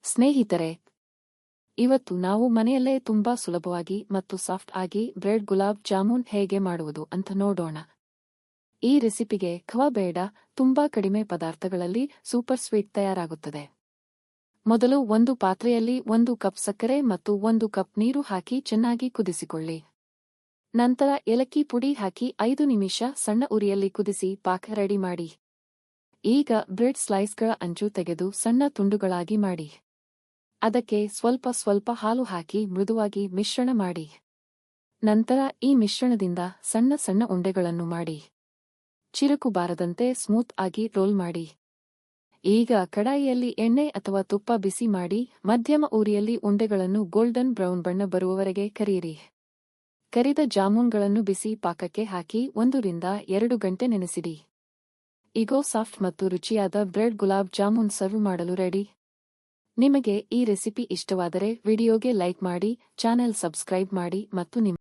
ಸ್ನೇಹಿತರೆ, ಇವತ್ತು ನಾವು ಮನೆಯಲ್ಲೇ ತುಂಬಾ ಸುಲಭವಾಗಿ ಮತ್ತು ಸಾಫ್ಟ್ ಆಗಿ ಬ್ರೆಡ್ ಗುಲಾಬ್ ಜಾಮೂನ್ ಹೇಗೆ ಮಾಡುವುದು ಅಂತ ನೋಡೋಣ. ಈ ರೆಸಿಪಿಗೆ ಖವಾ ಬೇಡ, ತುಂಬಾ ಕಡಿಮೆ ಪದಾರ್ಥಗಳಲ್ಲಿ ಸೂಪರ್ ಸ್ವೀಟ್ ತಯಾರಾಗುತ್ತದೆ. ಮೊದಲು ಒಂದು ಪಾತ್ರೆಯಲ್ಲಿ 1 ಕಪ್ ಸಕ್ಕರೆ ಮತ್ತು 1 ಕಪ್ ನೀರು ಹಾಕಿ ಚೆನ್ನಾಗಿ ಕುದಿಸಿಕೊಳ್ಳಿ. ನಂತರ ಏಲಕ್ಕಿ ಪುಡಿ ಹಾಕಿ 5 ನಿಮಿಷ ಸಣ್ಣ ಉರಿಯಲ್ಲಿ ಕುದಿಸಿ ಪಾಕ ರೆಡಿ ಮಾಡಿ. ಈಗ ಬ್ರೆಡ್ ಸ್ಲೈಸ್ಗಳ ಅಂಚು ತೆಗೆದು ಸಣ್ಣ ತುಂಡುಗಳಾಗಿ ಮಾಡಿ. ಅದಕ್ಕೆ ಸ್ವಲ್ಪ ಸ್ವಲ್ಪ ಹಾಲು ಹಾಕಿ ಮೃದುವಾಗಿ ಮಿಶ್ರಣ ಮಾಡಿ. ನಂತರ ಈ ಮಿಶ್ರಣದಿಂದ ಸಣ್ಣ ಸಣ್ಣ ಉಂಡೆಗಳನ್ನು ಮಾಡಿ. ಚಿರುಕು ಬಾರದಂತೆ ಸ್ಮೂತ್ ಆಗಿ ರೋಲ್ ಮಾಡಿ. ಈಗ ಕಡಾಯಿಯಲ್ಲಿ ಎಣ್ಣೆ ಅಥವಾ ತುಪ್ಪ ಬಿಸಿ ಮಾಡಿ ಮಧ್ಯಮ ಉರಿಯಲ್ಲಿ ಉಂಡೆಗಳನ್ನು ಗೋಲ್ಡನ್ ಬ್ರೌನ್ ಬಣ್ಣ ಬರುವವರೆಗೆ ಕರಿಯಿರಿ. ಕರಿದ ಜಾಮೂನ್ಗಳನ್ನು ಬಿಸಿ ಪಾಕಕ್ಕೆ ಹಾಕಿ 1 ರಿಂದ 2 ಗಂಟೆ ನೆನೆಸಿಡಿ. ಈಗೋ ಸಾಫ್ಟ್ ಮತ್ತು ರುಚಿಯಾದ ಬ್ರೆಡ್ ಗುಲಾಬ್ ಜಾಮೂನ್ ಸರ್ವ್ ಮಾಡಲು ರೆಡಿ. ನಿಮಗೆ ಈ ರೆಸಿಪಿ ಇಷ್ಟವಾದರೆ ವಿಡಿಯೋಗೆ ಲೈಕ್ ಮಾಡಿ, ಚಾನೆಲ್ ಸಬ್ಸ್ಕ್ರೈಬ್ ಮಾಡಿ ಮತ್ತು ನಿಮ್ಮ